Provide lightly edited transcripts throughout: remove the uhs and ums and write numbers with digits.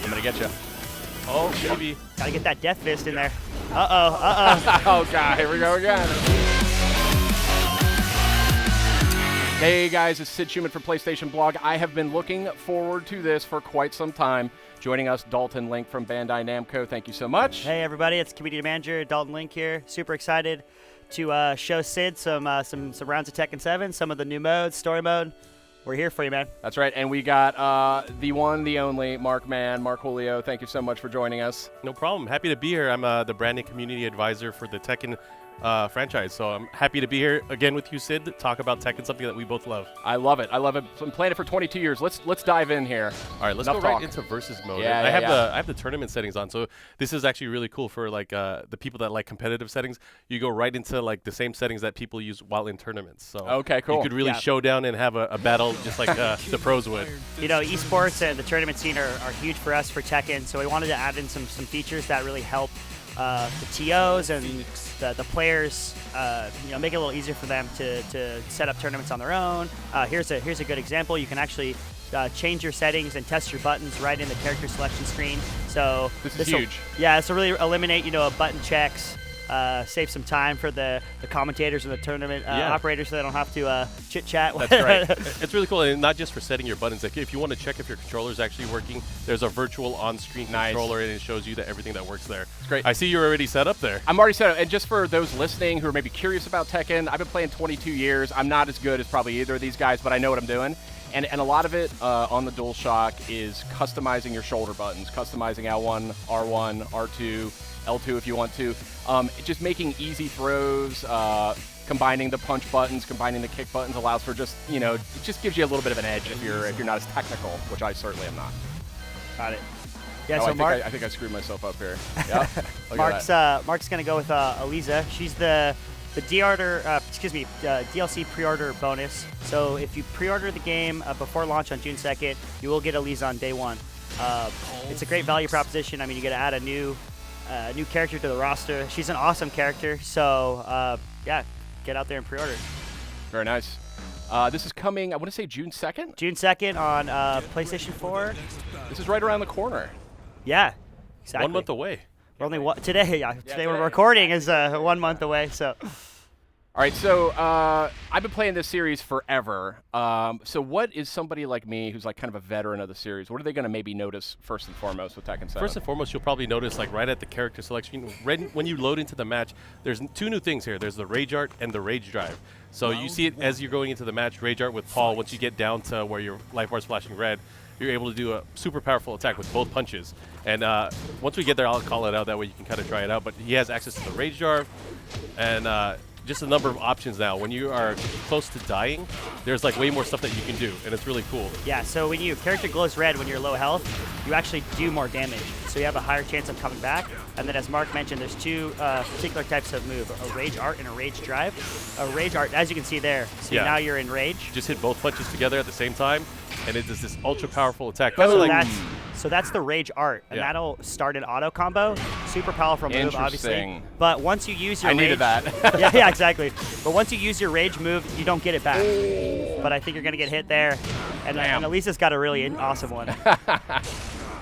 I'm gonna get you. Oh, maybe. Gotta get that death fist in there. Uh-oh. Oh, God. Here we go again. Hey, guys. It's Sid Schumann from PlayStation Blog. I have been looking forward to this for quite some time. Joining us, Dalton Link from Bandai Namco. Thank you so much. Hey, everybody. It's Community Manager Dalton Link here. Super excited to show Sid some rounds of Tekken 7, some of the new modes, story mode. We're here for you, man. That's right. And we got the one, the only, Mark Julio. Thank you so much for joining us. No problem. Happy to be here. I'm the branding community advisor for the Tekken franchise. So I'm happy to be here again with you, Sid, to talk about Tekken, something that we both love. I love it. I love it. Been playing it for 22 years. Let's dive in here. All right, let's go right into versus mode. Yeah, I have the tournament settings on, so this is actually really cool for like the people that like competitive settings. You go right into like the same settings that people use while in tournaments. So okay, cool. You could really show down and have a battle just like the pros would. You know, esports and the tournament scene are huge for us for Tekken, so we wanted to add in some features that really help the TOs and the players, make it a little easier for them to set up tournaments on their own. Here's a good example. You can actually change your settings and test your buttons right in the character selection screen. So this is huge. Yeah, this will really eliminate button checks. Save some time for the commentators and the tournament operators, so they don't have to chit chat. That's right. It's really cool, and not just for setting your buttons. Like if you want to check if your controller is actually working, there's a virtual on-screen controller, and it shows you that everything that works there. It's great. I see you're already set up there. I'm already set up, and just for those listening who are maybe curious about Tekken, I've been playing 22 years. I'm not as good as probably either of these guys, but I know what I'm doing. And a lot of it on the DualShock is customizing your shoulder buttons, customizing L1, R1, R2, L2 if you want to. Just making easy throws, combining the punch buttons, combining the kick buttons allows for just, it just gives you a little bit of an edge if you're not as technical, which I certainly am not. Got it. Yeah, so Mark, I think I screwed myself up here. Yep. Mark's gonna go with Eliza. She's the DLC pre-order bonus. So if you pre-order the game before launch on June 2nd, you will get Eliza on day one. It's a great value proposition. I mean, you get to add a new character to the roster. She's an awesome character. So yeah, get out there and pre-order. Very nice. This is coming, I want to say June 2nd? June 2nd on PlayStation 4. This is right around the corner. Yeah, exactly. 1 month away. We're only today. Yeah, today we're recording is 1 month away. So. All right, so I've been playing this series forever. So what is somebody like me who's like kind of a veteran of the series, what are they going to maybe notice first and foremost with Tekken 7? First and foremost, you'll probably notice like right at the character selection, right when you load into the match, there's two new things here. There's the Rage Art and the Rage Drive. So you see it as you're going into the match, Rage Art with Paul. Once you get down to where your life bar is flashing red, you're able to do a super powerful attack with both punches. And once we get there, I'll call it out. That way you can kind of try it out. But he has access to the Rage Drive and just a number of options now. When you are close to dying, there's like way more stuff that you can do, and it's really cool. Yeah, so when your character glows red when you're low health, you actually do more damage. So you have a higher chance of coming back. And then as Mark mentioned, there's two particular types of move, a Rage Art and a Rage Drive. A Rage Art, as you can see there, so now you're in Rage. Just hit both punches together at the same time, and it does this ultra powerful attack. So that's the Rage Art, and that'll start an auto combo. Super powerful move, obviously. But once you use your Rage... I needed that. yeah, exactly. But once you use your Rage move, you don't get it back. But I think you're going to get hit there. And Elisa's got a really awesome one.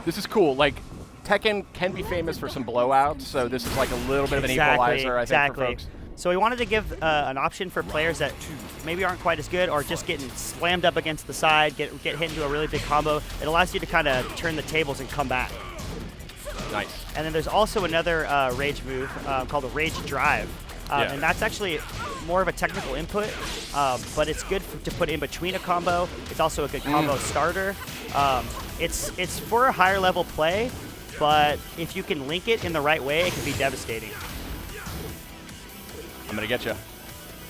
This is cool. Like, Tekken can be famous for some blowouts, so this is like a little bit of an equalizer, I think, for folks. So we wanted to give an option for players that maybe aren't quite as good or just getting slammed up against the side, get hit into a really big combo. It allows you to kind of turn the tables and come back. Nice. And then there's also another Rage move called the Rage Drive. And that's actually more of a technical input, but it's good to put in between a combo. It's also a good combo starter. It's for a higher level play, but if you can link it in the right way, it can be devastating. I'm going to get you.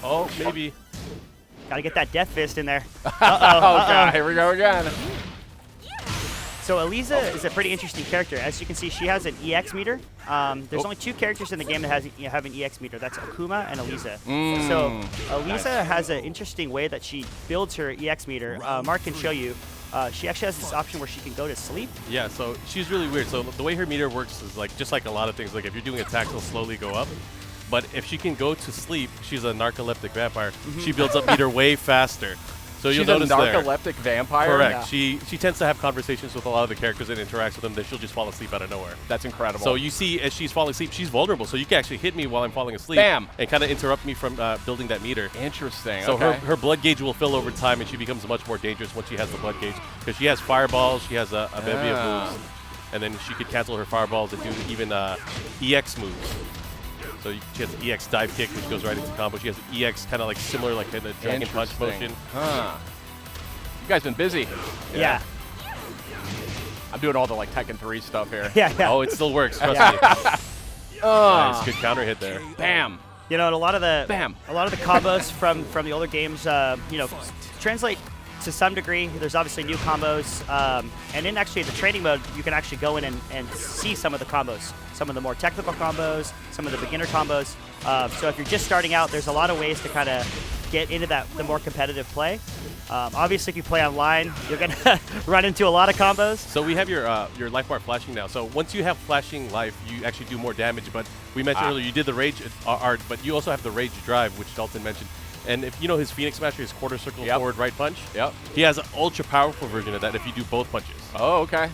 Oh, maybe. Got to get that death fist in there. God, here we go again. So Eliza is a pretty interesting character. As you can see, she has an EX meter. There's only two characters in the game that have an EX meter. That's Akuma and Eliza. So Eliza has an interesting way that she builds her EX meter. Mark can show you. She actually has this option where she can go to sleep. Yeah, so she's really weird. So the way her meter works is like just like a lot of things. Like if you're doing attacks, it'll slowly go up. But if she can go to sleep, she's a narcoleptic vampire. She builds up meter way faster. So So She's you'll notice a there. narcoleptic vampire. Correct. Yeah. She tends to have conversations with a lot of the characters and interacts with them. Then she'll just fall asleep out of nowhere. That's incredible. So you see, as she's falling asleep, she's vulnerable. So you can actually hit me while I'm falling asleep. Bam. And kind of interrupt me from building that meter. Interesting. So okay. her blood gauge will fill over time, and she becomes much more dangerous once she has the blood gauge. Because she has fireballs, she has a bevy of moves. And then she could cancel her fireballs and do even EX moves. So she has the EX dive kick, which goes right into combo. She has the EX kind of like similar, like in the dragon punch motion. Huh. You guys been busy. Yeah. I'm doing all the like Tekken 3 stuff here. Yeah. Oh, it still works. Trust me. Nice, good counter hit there. Bam. You know, and a lot of the Bam. combos from the older games, you know, translate to some degree. There's obviously new combos, and in actually the training mode, you can actually go in and see some of the combos, some of the more technical combos, some of the beginner combos. So if you're just starting out, there's a lot of ways to kind of get into the more competitive play. Obviously, if you play online, you're gonna run into a lot of combos. So we have your life bar flashing now. So once you have flashing life, you actually do more damage. But we mentioned earlier you did the rage art, but you also have the rage drive, which Dalton mentioned. And if you know his Phoenix Smasher, his quarter circle forward right punch, he has an ultra powerful version of that if you do both punches. Oh, okay.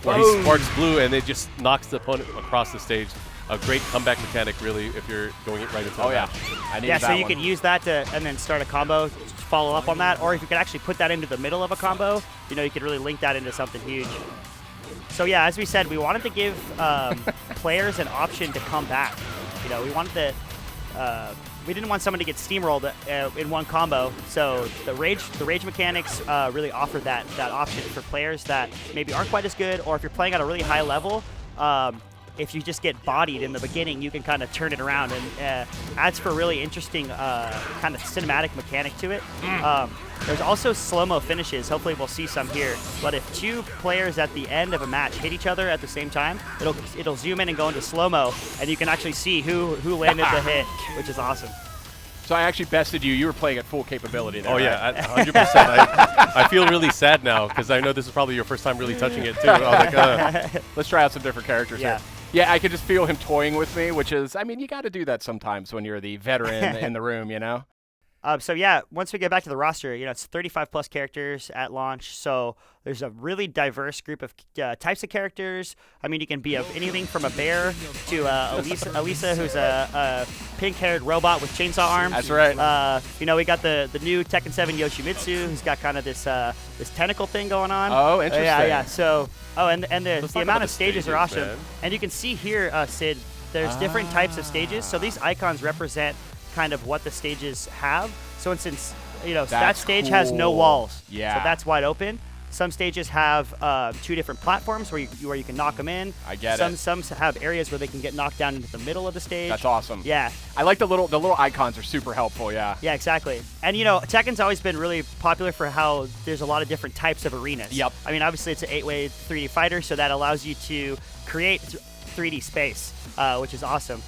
Where he sparks blue and it just knocks the opponent across the stage. A great comeback mechanic, really, if you're going it right into the match. I need Yeah, that so you one. can use that and then start a combo, follow up on that, or if you could actually put that into the middle of a combo, you know, you could really link that into something huge. So yeah, as we said, we wanted to give players an option to come back. You know, we wanted to. We didn't want someone to get steamrolled in one combo, so the rage mechanics really offer that option for players that maybe aren't quite as good, or if you're playing at a really high level. If you just get bodied in the beginning, you can kind of turn it around, and adds for a really interesting kind of cinematic mechanic to it. There's also slow-mo finishes. Hopefully we'll see some here. But if two players at the end of a match hit each other at the same time, it'll zoom in and go into slow-mo, and you can actually see who landed the hit, which is awesome. So I actually bested you. You were playing at full capability there. Oh, right? yeah, 100%. I feel really sad now because I know this is probably your first time really touching it, too. I was like, Let's try out some different characters Yeah. here. Yeah, I could just feel him toying with me, which is, I mean, you got to do that sometimes when you're the veteran in the room, you know? So yeah, once we get back to the roster, you know, it's 35 plus characters at launch. So there's a really diverse group of types of characters. I mean, you can be anything from a bear to Elisa, who's a pink-haired robot with chainsaw arms. That's right. You know, we got the new Tekken 7 Yoshimitsu, who's got kind of this tentacle thing going on. Oh, interesting. Yeah. So, and the talk amount about of the stages are awesome. man. And you can see here, Sid, there's different types of stages. So these icons represent kind of what the stages have. So instance, you know, that That's stage has no cool. walls. Yeah. So that's wide open. Some stages have 2 different platforms where you can knock them in. I get some, it. Some have areas where they can get knocked down into the middle of the stage. That's awesome. Yeah. I like the little icons are super helpful, yeah. Yeah, exactly. And, you know, Tekken's always been really popular for how there's a lot of different types of arenas. Yep. I mean, obviously it's an 8-way 3D fighter, so that allows you to create 3D space, which is awesome.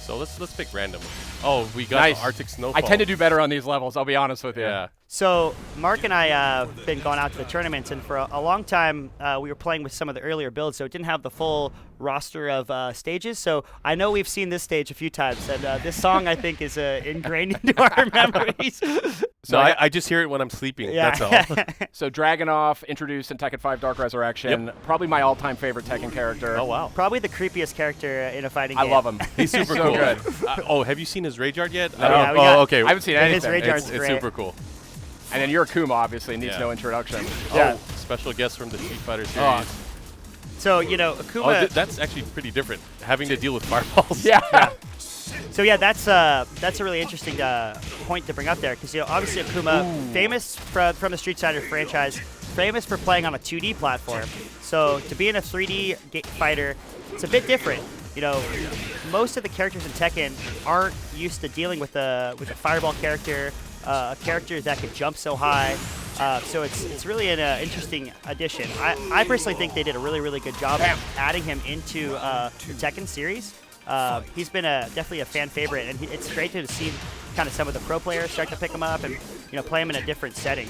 So let's pick random. Oh, we got Nice. the Arctic Snowfall. I tend to do better on these levels, I'll be honest with you. Yeah. So Mark and I have been going out to the tournaments, and for a long time we were playing with some of the earlier builds, so it didn't have the full roster of stages. So I know we've seen this stage a few times, and this song I think is ingrained into our memories. So I just hear it when I'm sleeping. Yeah. That's all. So Dragunov, introduced in Tekken 5 Dark Resurrection, probably my all-time favorite Tekken character. Oh, wow. Probably the creepiest character in a fighting I game. love him. He's super So cool. good. Have you seen his rage art yet? No. Yeah, we got- okay. I haven't seen His anything. rage art's It's great. super cool. And then your Akuma obviously needs Yeah. no introduction. Yeah. Oh, special guest from the Street Fighter series. Oh. So, you know, Akuma... That's actually pretty different, having to deal with fireballs. Yeah. So yeah, that's a really interesting point to bring up there, because, you know, obviously Akuma, famous from the Street Fighter franchise, famous for playing on a 2D platform. So to be in a 3D fighter, it's a bit different. You know, most of the characters in Tekken aren't used to dealing with a fireball character, a character that could jump so high. So it's really an interesting addition. I personally think they did a really good job adding him into the Tekken series. He's been definitely a fan favorite, and it's great to see kind of some of the pro players start to pick him up and, you know, play him in a different setting.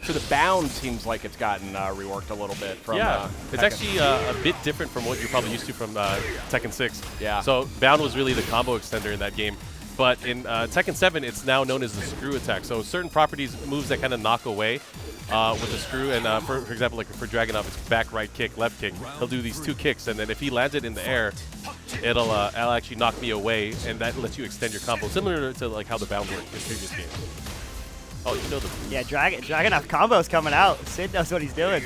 So So the bound seems like it's gotten reworked a little bit from. Yeah, it's Tekken. actually a bit different from what you're probably used to from Tekken 6. Yeah. So bound was really the combo extender in that game. But in Tekken 7, it's now known as the screw attack. So certain properties, moves that kind of knock away with the screw. And for example, like for Dragunov, it's back, right kick, left kick. He'll do these 2 kicks, and then if he lands it in the air, it'll actually knock me away, and that lets you extend your combo, similar to like how the bound worked in previous games. Oh, you know the. Yeah, Dragunov combo's coming out. Sid knows what he's doing.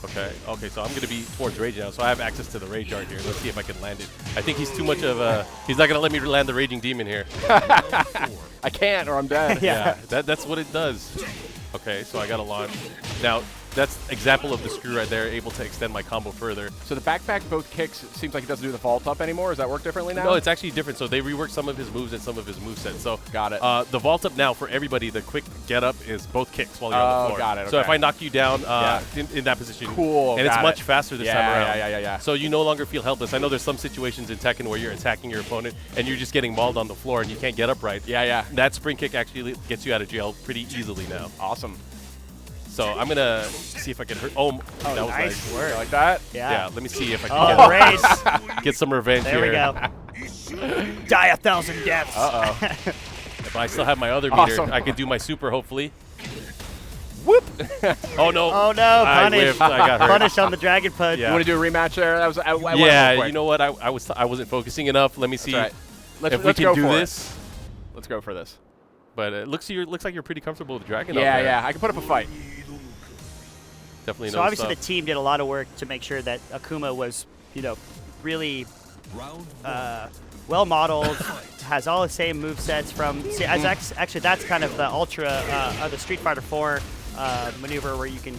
Okay, so I'm going to be towards Rage now, so I have access to the Rage Art here. Let's see if I can land it. I think he's too much of a... He's not going to let me land the Raging Demon here. I can't, or I'm dead. Yeah. That's what it does. Okay, so I got to launch. Now, that's example of the screw right there, able to extend my combo further. So the back both kicks, it seems like it doesn't do the vault up anymore. Does that work differently now? No, it's actually different. So they reworked some of his moves and some of his movesets. So got it. The vault up now for everybody, the quick get up is both kicks while you're on the floor. Got it. So okay. if I knock you down in that position, cool, and it's much faster this time around. Yeah. So you no longer feel helpless. I know there's some situations in Tekken where you're attacking your opponent and you're just getting mauled on the floor and you can't get up right. Yeah. That spring kick actually gets you out of jail pretty easily now. Awesome. So I'm gonna see if I can hurt. Oh, that was nice nice. Work. Like that? Yeah. Let me see if I Oh, can race. get some revenge There here. we go. Die 1,000 deaths. Uh-oh. If I still have my other meter, Awesome. I can do my super hopefully. Whoop! Oh no! Oh no! I Punish. whiffed. I got hurt. Punish on the Dragon Punch. Yeah. You want to do a rematch there? That was I went Yeah, real quick. you know what? I wasn't focusing enough. Let me see That's right. if we let's can go do for this. It. Let's go for this. But it looks like you're pretty comfortable with Dragon. Yeah. I can put up a fight. Definitely. So obviously the team did a lot of work to make sure that Akuma was, really well modeled, has all the same move sets from. See, actually, that's kind of the Ultra, the Street Fighter 4 maneuver where you can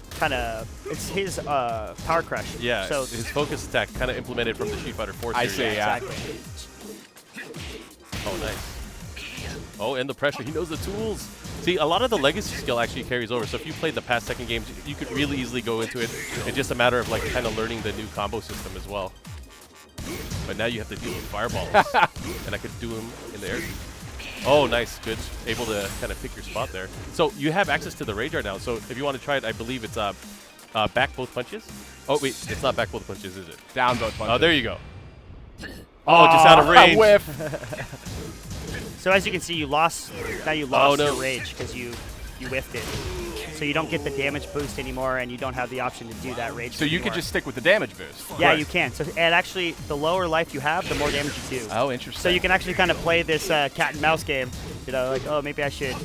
kind of. It's his Power Crush. Yeah. So his focus attack kind of implemented from the Street Fighter 4 I series. see. Yeah. exactly. Oh, nice. Oh, and the pressure. He knows the tools. See, a lot of the legacy skill actually carries over. So if you played the past Tekken games, you could really easily go into it. It's just a matter of like kind of learning the new combo system as well. But now you have to deal with fireballs, and I could do them in the air. Oh, nice, good. Able to kind of pick your spot there. So you have access to the Rage Art now. So if you want to try it, I believe it's back both punches. Oh wait, it's not back both punches, is it? Down both punches. Oh, there you go. Oh, just out of range. Whiff. So as you can see, you lost. Now you lost no. your rage because you whiffed it. So you don't get the damage boost anymore, and you don't have the option to do that rage. So you anymore. could just stick with the damage boost. Yeah, Correct. you can. So and actually, the lower life you have, the more damage you do. Oh, interesting. So you can actually kind of play this cat and mouse game. Like, oh, maybe I should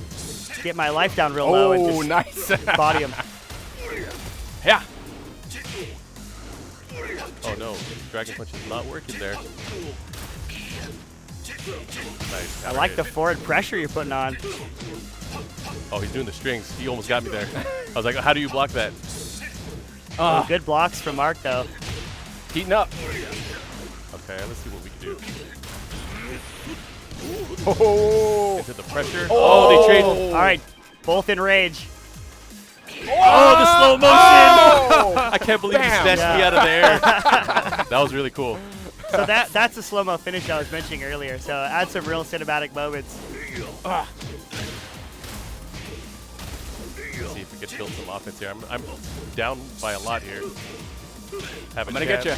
get my life down real low and just nice. body him. Yeah. Oh no, Dragon Punch is not working there. Nice. I like the forward pressure you're putting on. Oh, he's doing the strings. He almost got me there. I was like, how do you block that? Oh, good blocks from Mark, though. Heating up. Okay, let's see what we can do. Oh. Into the pressure. Oh, they trade. All right, both in rage. Oh, the slow motion! Oh. I can't believe he Bam. snatched me out of the air. That was really cool. So that's the slow-mo finish I was mentioning earlier. So add some real cinematic moments. Let's see if we can build some offense here. I'm down by a lot here. I'm gonna get you.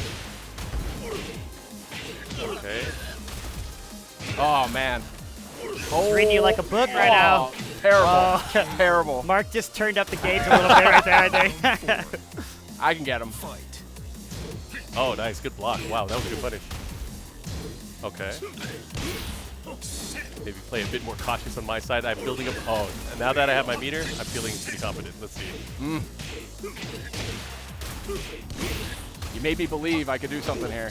Okay. Oh man. Reading you like a book right now. Terrible. Oh. Terrible. Mark just turned up the gauge a little bit right there. I can get him. Oh, nice. Good block. Wow, that was a good punish. Okay. Maybe play a bit more cautious on my side. I'm building up. Oh, now that I have my meter, I'm feeling pretty confident. Let's see. You made me believe I could do something here.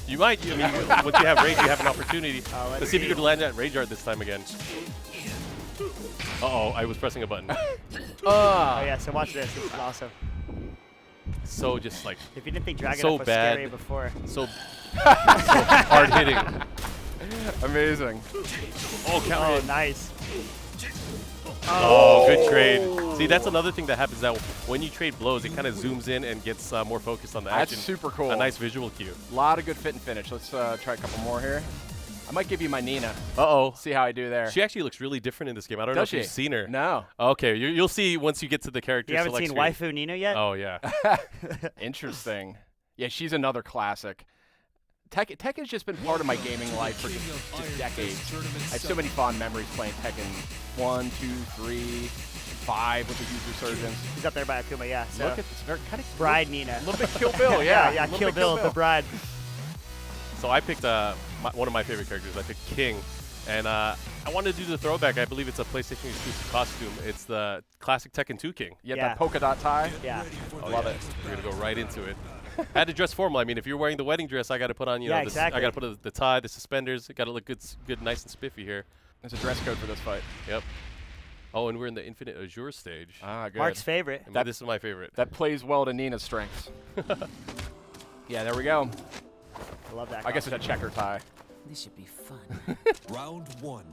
You might. I mean, once you have rage, you have an opportunity. let's Let's see if you see. could land that rage art this time again. Uh-oh, I was pressing a button. Oh yeah, so watch this. This is awesome. So just like If you didn't think Dragon So was bad. scary before. so hard hitting. Amazing. Oh, counter Oh, hit. nice. Oh, good trade. See, that's another thing that happens now. When you trade blows, it kind of zooms in and gets more focused on the That's action. super cool. A nice visual cue. A lot of good fit and finish. Let's try a couple more here. I might give you my Nina. Uh-oh. See how I do there. She actually looks really different in this game. I don't know if you've seen her. No. Okay, you'll see once you get to the character You haven't select seen screen. Waifu Nina yet? Oh, yeah. Interesting. Yeah, she's another classic. Tekken's just been part of my gaming life for just decades. I have so many fond memories playing Tekken 1, 2, 3, 5 with the huge resurgence. He's up there by Akuma, yeah. So Look at this, very kind of Bride Nina. A little bit Kill Bill, yeah. yeah, Kill Bill, the bride. So I picked one of my favorite characters. I picked King. And I wanted to do the throwback. I believe it's a PlayStation exclusive costume. It's the classic Tekken 2 King. You have that polka dot tie. Yeah. Oh, love it. We're going to go right into it. I had to dress formal. I mean, if you're wearing the wedding dress, I got to put on, exactly. I got to put the tie, the suspenders. Got to look good, nice and spiffy here. There's a dress code for this fight. Yep. Oh, and we're in the Infinite Azure stage. Ah, good. Mark's favorite. This is my favorite. That plays well to Nina's strengths. Yeah, there we go. I love that. I guess it's a checker tie. This should be fun. Round 1. All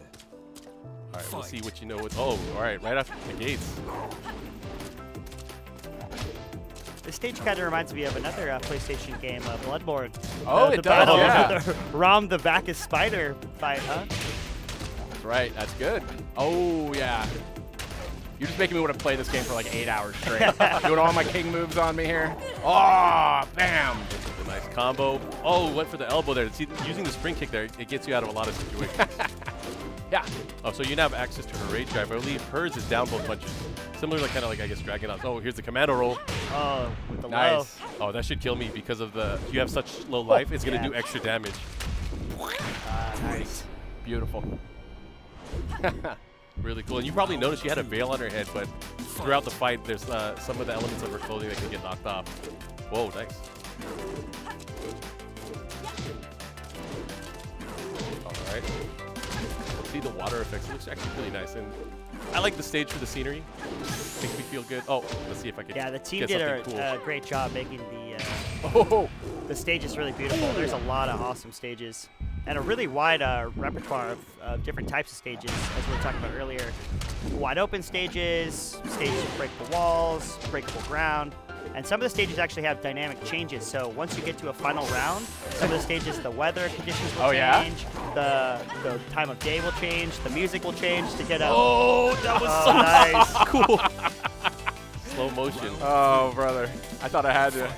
right, we'll see what you know. Oh, all right, right after the gates. This stage kind of reminds me of another PlayStation game, Bloodborne. Oh, it the does, battle yeah. the Rom the Bacchus Spider fight, huh? That's right. That's good. Oh, yeah. You're just making me want to play this game for like 8 hours straight. Doing all my king moves on me here. Oh, bam. A nice combo. Oh, went for the elbow there. See, using the spring kick there, it gets you out of a lot of situations. Yeah. Oh, so you now have access to her rage drive. I believe hers is down both punches. Similar, kind of like, I guess, Dragunov. Oh, here's the commando roll. Oh, with the Nice. low. Oh, that should kill me because of you have such low life. It's going to Yeah. do extra damage. Nice. Beautiful. Really cool. And you probably noticed she had a veil on her head, but throughout the fight, there's some of the elements of her clothing that can get knocked off. Whoa, nice. All right. See the water effects. It looks actually really nice. And I like the stage for the scenery. Makes me feel good. Oh, let's see if I can Yeah, the team get did something a cool. great job making the stage is really beautiful. There's a lot of awesome stages and a really wide repertoire of different types of stages, as we were talking about earlier. Wide open stages, stages that break the walls, breakable ground, and some of the stages actually have dynamic changes. So once you get to a final round, some of the stages, the weather conditions will change, the time of day will change, the music will change to get a. Oh, that was so nice. cool. Slow motion. Oh, brother. I thought I had to.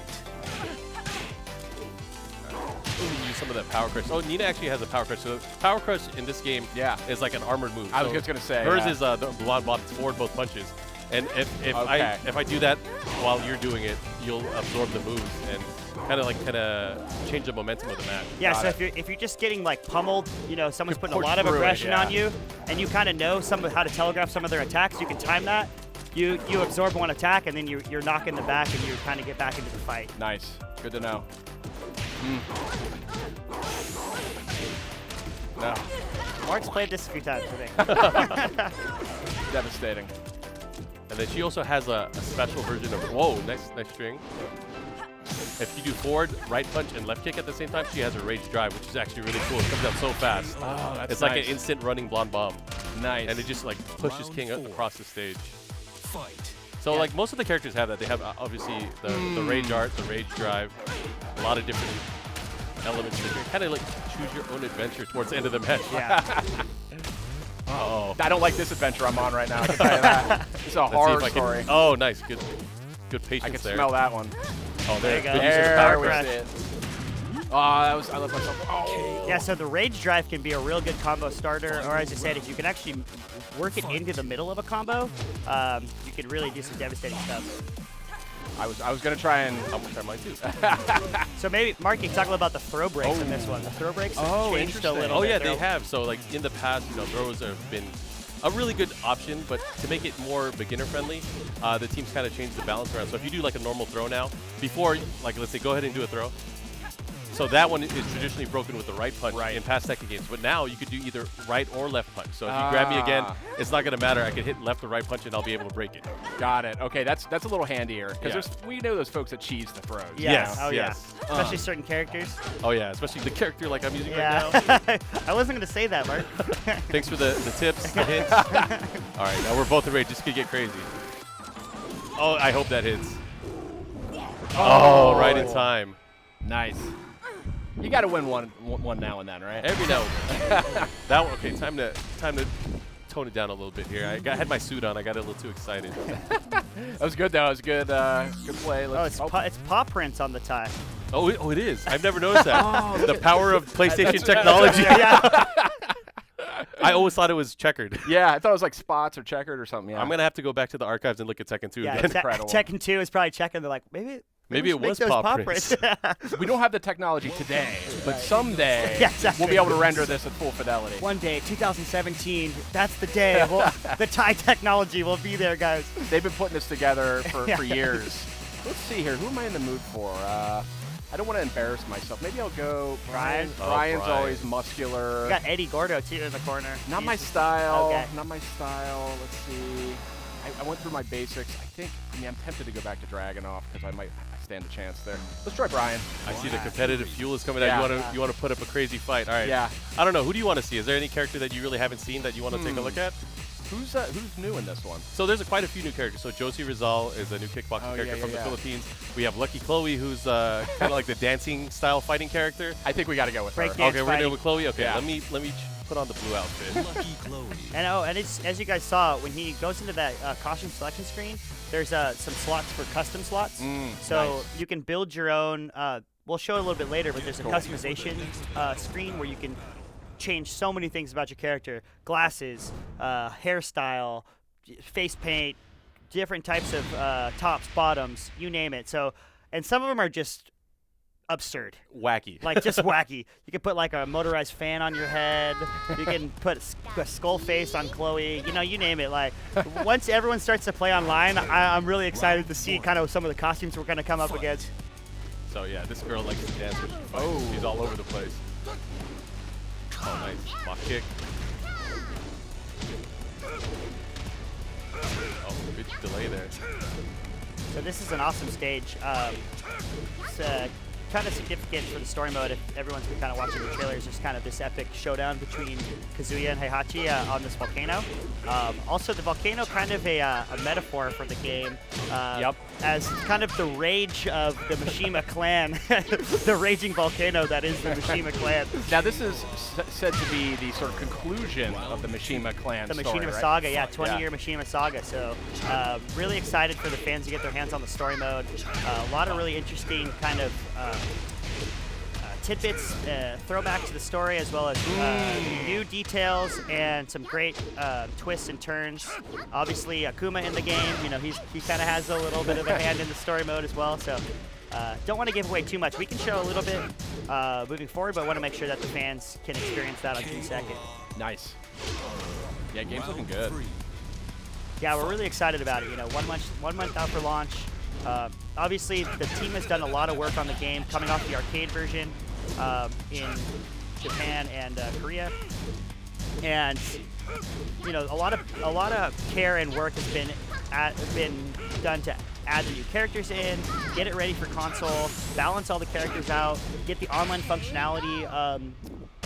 Use some of that power crush. Oh, Nina actually has a power crush. So power crush in this game is like an armored move. I was So just going to say. hers yeah. is the blonde block forward both punches. And if Okay. I do that while you're doing it, you'll absorb the moves and kind of change the momentum of the match. Yeah, Got so it. if you're just getting like pummeled, someone's putting a push lot of through it, aggression yeah. on you, and you kind of know how to telegraph some of their attacks. You can time that. You absorb one attack, and then you're knocking the back, and you kind of get back into the fight. Nice. Good to know. No. Mark's played this a few times, I think. Devastating. And then she also has a special version of whoa, nice string. If you do forward, right punch, and left kick at the same time, she has a rage drive, which is actually really cool. It comes out so fast. Oh, that's It's like nice. an instant running blonde bomb. Nice. And it just like pushes Round King 4. across the stage. Fight. So like most of the characters have that. They have obviously the rage art, the rage drive, a lot of different elements. You can kind of like choose your own adventure towards the end of the match. Yeah. Oh, I don't like this adventure I'm on right now. I can tell you that. It's a horror story. Oh, nice, good patience I can there. smell that one. Oh, There you go. Good use of the There power we crush. see it. Oh, I left myself. Oh. Yeah, so the rage drive can be a real good combo starter, or as I said, if you can actually work it into the middle of a combo, you can really do some devastating stuff. I was gonna try and. I'm gonna try mine too. So maybe, Mark, you can talk about the throw breaks in this one. The throw breaks have changed a interesting. little Oh bit. yeah, They're- they have. So like in the past, throws have been a really good option, but to make it more beginner friendly, the teams kind of changed the balance around. So if you do like a normal throw now, before, like let's say, go ahead and do a throw. So that one is traditionally broken with the right punch in past Tekken games, but now you could do either right or left punch. So if you grab me again, it's not gonna matter. I can hit left or right punch and I'll be able to break it. Got it. Okay, that's a little handier because Yeah. we know those folks that cheese the throws. Yeah. Yes, Oh yes. yeah. Especially certain characters. Oh yeah, especially the character like I'm using right now. Yeah. I wasn't gonna say that, Mark. Thanks for the tips, the hints. All right, now we're both ready. Just gonna get crazy. Oh, I hope that hits. Oh, right in time. Nice. You got to win one now and then, right? Every now and then. That one, okay, time to tone it down a little bit here. I had my suit on. I got a little too excited. That was good, though. It was good. Good play. It's paw prints on the tie. Oh, it is. I've never noticed that. Oh, The power of PlayStation technology. Yeah. I always thought it was checkered. Yeah, I thought it was like spots or checkered or something. Yeah. I'm going to have to go back to the archives and look at Tekken 2 Yeah, again. incredible. Tekken 2 is probably checking. They're like, maybe it was those paw prints. We don't have the technology today, but someday Yeah, exactly. we'll be able to render this at full fidelity. One day, 2017, that's the day. The tie technology will be there, guys. They've been putting this together Yeah. for years. Let's see here. Who am I in the mood for? I don't want to embarrass myself. Maybe I'll go Brian? Oh, Brian's Brian. always muscular. We got Eddie Gordo, too, in the corner. Not He's- my style. Okay. Not my style. Let's see. I went through my basics. I'm tempted to go back to Dragunov because I stand a chance there. Let's try Brian. I see the competitive fuel is coming Yeah. out. You want to put up a crazy fight. All right. Yeah. I don't know. Who do you want to see? Is there any character that you really haven't seen that you want to take a look at? Who's new in this one? So there's quite a few new characters. So Josie Rizal is a new kickboxing Oh, character yeah, from yeah, the yeah. Philippines. We have Lucky Chloe, who's kind of like the dancing style fighting character. I think we got to go with her. Break dance Okay, we're gonna fighting. go with Chloe. Okay, Yeah. let me put on the blue outfit. Lucky Chloe. And it's, as you guys saw, when he goes into that costume selection screen, there's some slots for custom slots. So nice. you can build your own. We'll show it a little bit later, but there's a customization screen where you can change so many things about your character: glasses, hairstyle, face paint, different types of tops, bottoms, you name it. So, and some of them are just absurd. Wacky. Like just wacky. You can put like a motorized fan on your head. You can put a skull face on Chloe. You name it. Like once everyone starts to play online, I'm really excited to see kind of some of the costumes we're gonna come up against. So yeah, this girl likes to dance when she fights. She's all over the place. Oh, nice. Mock kick. Oh, good delay there. So this is an awesome stage. It's kind of significant for the story mode. If everyone's been kind of watching the trailers, there's kind of this epic showdown between Kazuya and Heihachi on this volcano. Also, the volcano kind of a metaphor for the game. Yep. As kind of the rage of the Mishima clan, the raging volcano that is the Mishima clan. Now this is said to be the sort of conclusion of the Mishima clan The story, Mishima right? saga, yeah, 20-year Mishima saga. So really excited for the fans to get their hands on the story mode. A lot of really interesting kind of tidbits, throwback to the story, as well as new details and some great twists and turns. Obviously, Akuma in the game, he kind of has a little bit of a hand in the story mode as well. So don't want to give away too much. We can show a little bit moving forward, but want to make sure that the fans can experience that on June 2nd. Nice. Yeah, game's looking good. Yeah, we're really excited about it. 1 month out for launch. Obviously, the team has done a lot of work on the game, coming off the arcade version in Japan and Korea, and a lot of care and work has been done to add the new characters in, get it ready for console, balance all the characters out, get the online functionality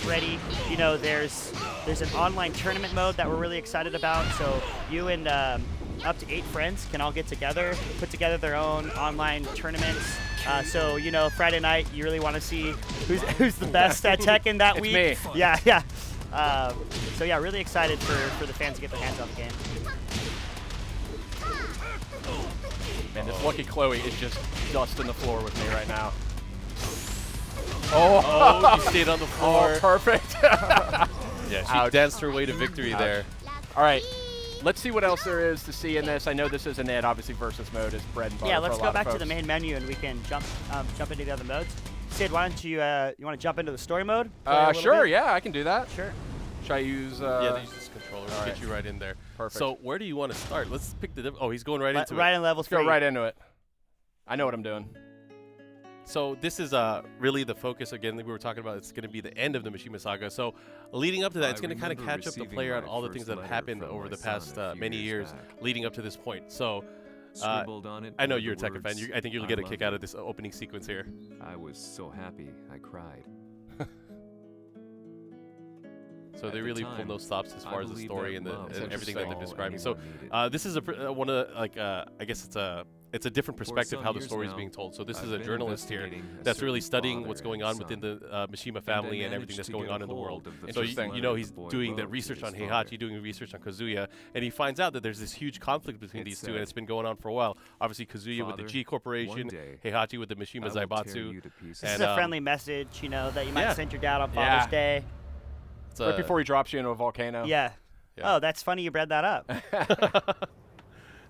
ready. There's an online tournament mode that we're really excited about. So you and up to 8 friends can all get together, put together their own online tournaments. So Friday night you really want to see who's the best at Tekken that It's week. me. Yeah. So yeah, really excited for the fans to get their hands on the game. Man, this Lucky Chloe is just dusting the floor with me right now. Oh, You stayed on the floor. perfect. Yeah, she Ouch. danced her way to victory there. All right, let's see what else there is to see in this. I know this isn't it. Obviously, versus mode is bread and butter. Yeah, for let's a go lot back of to the folks. main menu and we can jump into the other modes. Sid, why don't you want to jump into the story mode? Play a little Sure, bit? yeah, I can do that. Sure. Should I use? Yeah, they use this controller to all get right. you right in there. Perfect. So where do you want to start? Let's pick the. Oh, he's going right into Right it. in level Let's 3. go right into it. I know what I'm doing. So this is really the focus again that we were talking about. It's going to be the end of the Mishima saga. So leading up to that, it's going to kind of catch up the player on all the things that have happened over the past many years leading up to this point. So I know you're a Tekken fan. I think you'll get a kick out of this opening sequence here. I was so happy I cried. So At they the really pull time, no stops as I far as the believed story that and, love and was everything that they're all describing. So anyone needed. this is one of the, I guess it's it's a different perspective how the story is being told. So this is a journalist here that's really studying what's going on within the Mishima family and everything that's going on in the world. So you know he's doing the research on Heihachi, doing research on Kazuya, and he finds out that there's this huge conflict between these two, and it's been going on for a while. Obviously Kazuya with the G Corporation, Heihachi with the Mishima Zaibatsu. This is a friendly message, you know, that you might send your dad on Father's Day. Right before he drops you into a volcano. Yeah. Oh, that's funny you bred that up.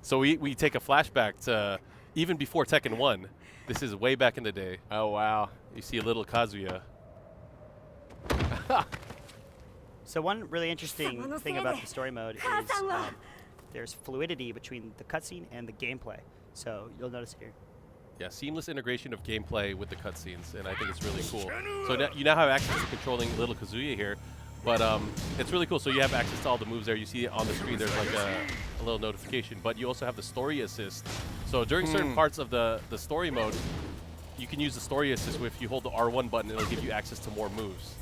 So we take a flashback to even before Tekken 1. This is way back in the day. Oh, wow. You see a little Kazuya. So one really interesting thing about the story mode is there's fluidity between the cutscene and the gameplay. So you'll notice here. Yeah, seamless integration of gameplay with the cutscenes, and I think it's really cool. So now, you now have access to controlling little Kazuya here, but it's really cool. So you have access to all the moves there. You see on the screen there's like a little notification, but you also have the story assist. So during certain parts of the story mode, you can use the story assist if you hold the R1 button, it'll give you access to more moves.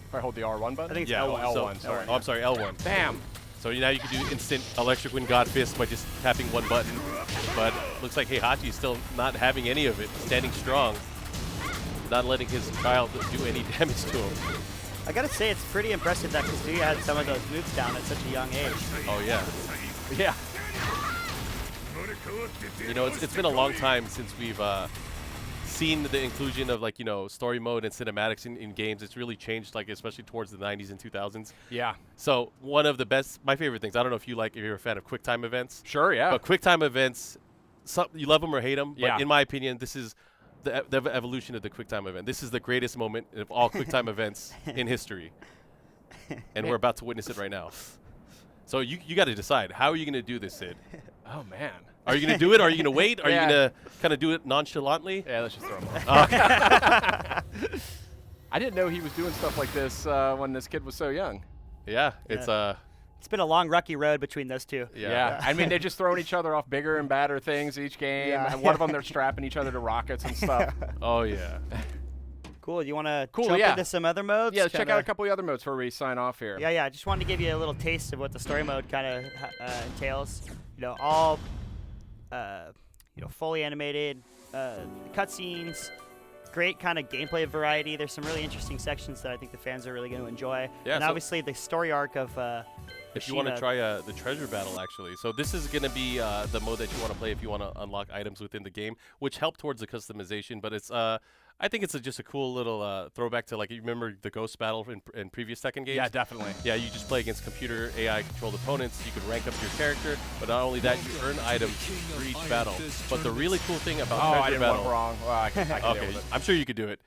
If I hold the R1 button? I think it's L1, sorry. Oh, I'm sorry, L1. Bam! So now you can do instant electric wind god fist by just tapping one button, but looks like Heihachi is still not having any of it, standing strong, not letting his child do any damage to him. I gotta say, it's pretty impressive that Kazuya had some of those moves down at such a young age. Oh yeah. Yeah. You know, it's been a long time since we've seen the inclusion of, like, you know, story mode and cinematics in games. It's really changed, like, especially towards the 90s and 2000s. Yeah. So one of the best, my favorite things, I don't know if you're a fan of Quicktime Events. Sure, yeah. But Quicktime Events, you love them or hate them, Yeah. but in my opinion, this is the evolution of the Quicktime event. This is the greatest moment of all Quicktime events in history. And we're about to witness it right now. So you got to decide, how are you going to do this, Sid? Oh, man. Are you going to do it? Are you going to wait? Are you going to kind of do it nonchalantly? Yeah, let's just throw him off. I didn't know he was doing stuff like this when this kid was so young. Yeah, it's It's been a long, rocky road between those two. Yeah. I mean, they're just throwing each other off bigger and badder things each game. Yeah. And one of them, they're strapping each other to rockets and stuff. oh yeah. Cool. You want to Cool, jump yeah. into some other modes? Yeah, let's check Kinda- out a couple of the other modes before we sign off here. Yeah, I just wanted to give you a little taste of what the story mode kind of entails. You know, all fully animated cutscenes, great kind of gameplay variety. There's some really interesting sections that I think the fans are really going to enjoy. Yeah, and so obviously the story arc of if you want to Mishima. try the treasure battle, actually. So this is going to be the mode that you want to play if you want to unlock items within the game, which help towards the customization. But it's I think it's just a cool little throwback to, like, you remember the ghost battle in previous Tekken games? Yeah, definitely. Yeah, you just play against computer AI-controlled opponents. You can rank up your character, but not only that, you earn items for each battle. But the really cool thing about Oh, I treasure did battle, one wrong. Well, I can deal okay, with it. I'm sure you could do it.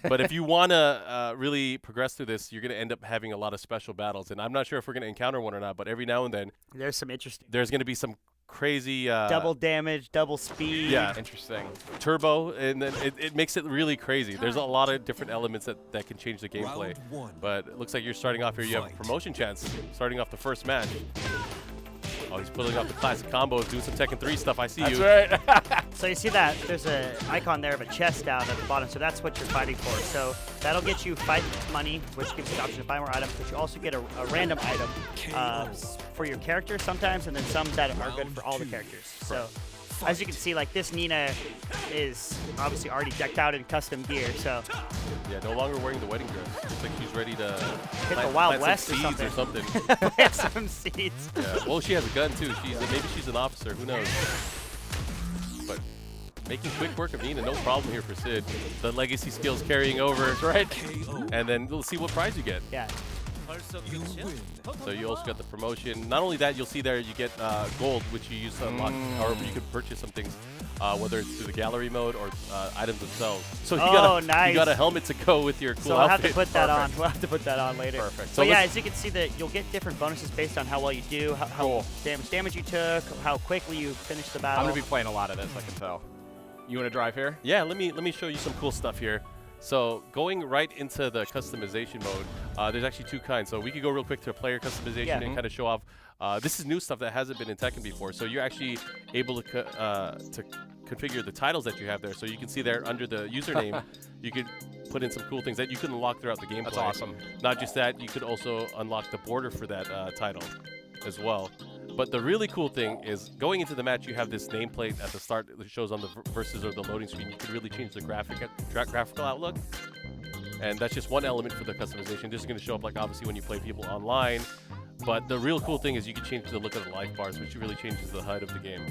But if you want to really progress through this, you're going to end up having a lot of special battles. And I'm not sure if we're going to encounter one or not, but every now and then There's some interesting there's going to be some crazy double damage, double speed. yeah, Interesting. turbo, and then it makes it really crazy. There's a lot of different elements that can change the gameplay. Round one. But it looks like you're starting off here. You have a promotion chance starting off the first match. Oh, he's pulling off the classic combos, doing some Tekken 3 stuff. I see you. That's right. So you see that there's an icon there of a chest down at the bottom, so that's what you're fighting for. So that'll get you fight money, which gives you the option to buy more items, but you also get a random item for your character sometimes, and then some that are good for all the characters. So as you can see, like, this Nina is obviously already decked out in custom gear, so Yeah, no longer wearing the wedding dress. Looks like she's ready to hit the plant Wild some West or seeds something. or something. Plant some seeds. Yeah. Well, she has a gun too. Maybe she's an officer. Who knows? But making quick work of Nina, no problem here for Sid. The legacy skills carrying over, right? And then we'll see what prize you get. Yeah. You win. So you also got the promotion. Not only that, you'll see there you get gold, which you use to unlock, or you can purchase some things, whether it's through the gallery mode or items themselves. So you Nice. got a helmet to go with your cool So we'll have outfit. to put that on. We'll have to put that on later. Perfect. So So yeah, let's- as you can see, that you'll get different bonuses based on how well you do, how Cool. damage you took, how quickly you finish the I'm battle. going to be playing a lot of this, I can tell. You want to drive here? Yeah, let me show you some cool stuff here. So going right into the customization mode, there's actually two kinds. So we could go real quick to player customization Yeah. and kind of show off. This is new stuff that hasn't been in Tekken before. So you're actually able to configure the titles that you have there. So you can see there under the username, you could put in some cool things that you can unlock throughout the gameplay. That's awesome. Not just that, you could also unlock the border for that title as well. But the really cool thing is going into the match, you have this nameplate at the start that shows on the versus or the loading screen. You can really change the graphical outlook. And that's just one element for the customization. This is going to show up like obviously when you play people online. But the real cool thing is you can change the look of the life bars, which really changes the HUD of the game.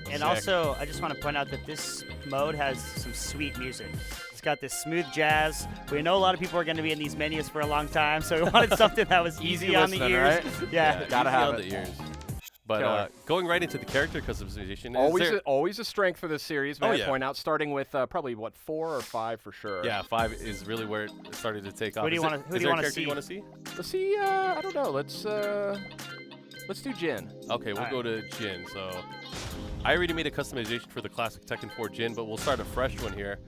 And also, I just want to point out that this mode has some sweet music. It's got this smooth jazz. We know a lot of people are going to be in these menus for a long time, so we wanted something that was easy on the listening, ears. right? Yeah. Gotta easy have on it. the ears. But going right into the character customization, Always a strength for this series, may I yeah. point out, starting with probably, 4 or 5 for sure. Yeah, 5 is really where it started to take off. Who do you want to see? You want to see? Let's see, I don't know, let's do Jin. Okay, we'll go to Jin. So I already made a customization for the classic Tekken 4 Jin, but we'll start a fresh one here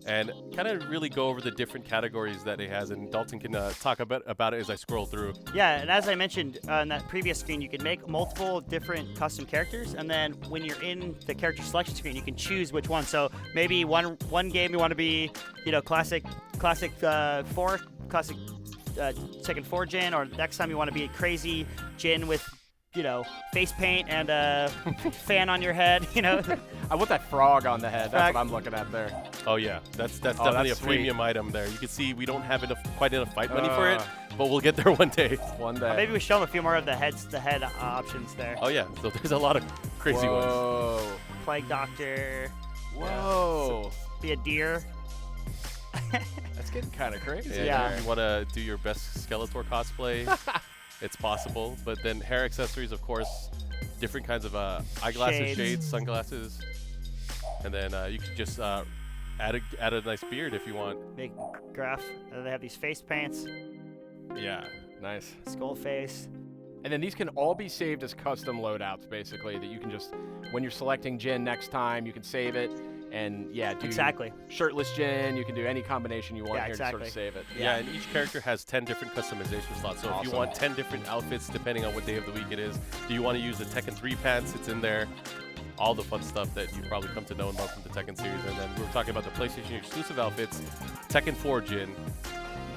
and kind of really go over the different categories that it has, and Dalton can talk about it as I scroll through. Yeah, and as I mentioned on that previous screen, you can make multiple different custom characters, and then when you're in the character selection screen, you can choose which one. So maybe one game you want to be, classic Tekken 4 Jin, or next time you want to be a crazy Jin with face paint and a fan on your head, I want that frog on the head. That's Frog. what I'm looking at there. Oh yeah, that's definitely a sweet. premium item there. You can see we don't have quite enough fight money for it, but we'll get there one day. One day. Maybe we show them a few more of the head options there. Oh yeah, so there's a lot of crazy ones. Whoa. Plague Doctor, Whoa. be a deer. That's getting kind of crazy. Yeah. If you want to do your best Skeletor cosplay, it's possible. But then hair accessories, of course, different kinds of eyeglasses, shades, sunglasses. And then you can just add a nice beard if you want. Make graph. They have these face paints, Yeah. Nice. skull face. And then these can all be saved as custom loadouts, basically, that you can just, when you're selecting Jin next time, you can save it. And yeah, do Exactly. shirtless Jin. You can do any combination you want Yeah, here to sort of exactly. save it. Yeah, and each character has 10 different customization slots. So if Awesome. you want 10 different outfits, depending on what day of the week it is, do you want to use the Tekken 3 pants? It's in there. All the fun stuff that you've probably come to know and love from the Tekken series. And then we were talking about the PlayStation exclusive outfits, Tekken 4 Jin.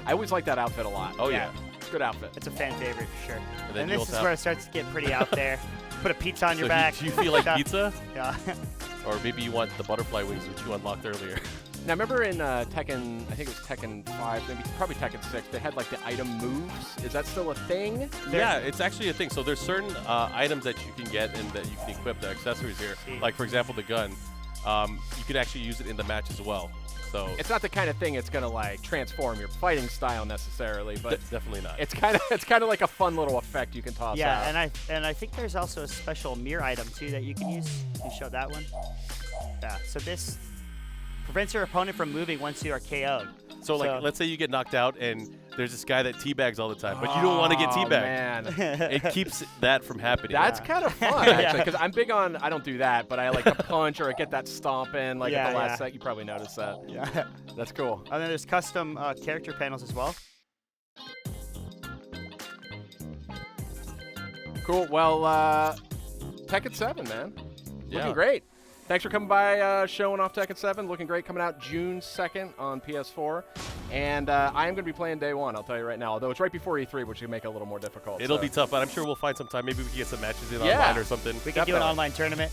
I always like that outfit a lot. Oh yeah. Good outfit. It's a fan favorite for sure. then And you this also is have- where it starts to get pretty out there. Put a pizza on your So back. do you feel like pizza? Yeah. Or maybe you want the butterfly wings, which you unlocked earlier. Now, remember in Tekken, I think it was Tekken 5, maybe probably Tekken 6, they had like the item moves. Is that still a thing? Yeah, it's actually a thing. So there's certain items that you can get and that you can equip, the accessories here. See. Like, for example, the gun. You can actually use it in the match as well. So It's not the kind of thing it's gonna like transform your fighting style necessarily, but definitely not. it's kind of like a fun little effect you can toss Yeah, out. and I think there's also a special mirror item too that you can use. Can you show that one? Yeah. So this prevents your opponent from moving once you are KO'd. So, like, let's say you get knocked out and there's this guy that teabags all the time, but you don't want to get teabagged. Man. It keeps that from happening. That's kind of fun, actually, because I'm big on, I don't do that, but I like to punch or get that stomp in, like at the last set. You probably noticed that. Yeah. That's cool. And then there's custom character panels as well. Cool. Well, Tekken 7, man. Yeah. Looking great. Thanks for coming by, showing off Tekken 7. Looking great. Coming out June 2nd on PS4. And I am going to be playing day one, I'll tell you right now. Although it's right before E3, which can make it a little more difficult. It'll so. be tough, but I'm sure we'll find some time. Maybe we can get some matches in Yeah. online or something. We can do an Definitely. online tournament.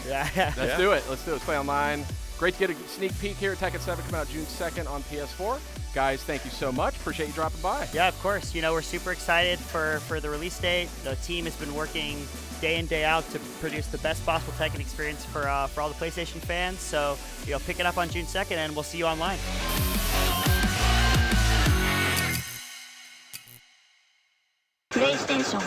Yeah. Let's do it. Let's do it. Let's play online. Great to get a sneak peek here at Tekken 7 coming out June 2nd on PS4. Guys, thank you so much. Appreciate you dropping by. Yeah, of course. We're super excited for the release date. The team has been working day in, day out to produce the best possible Tekken experience for all the PlayStation fans. So, pick it up on June 2nd, and we'll see you online. PlayStation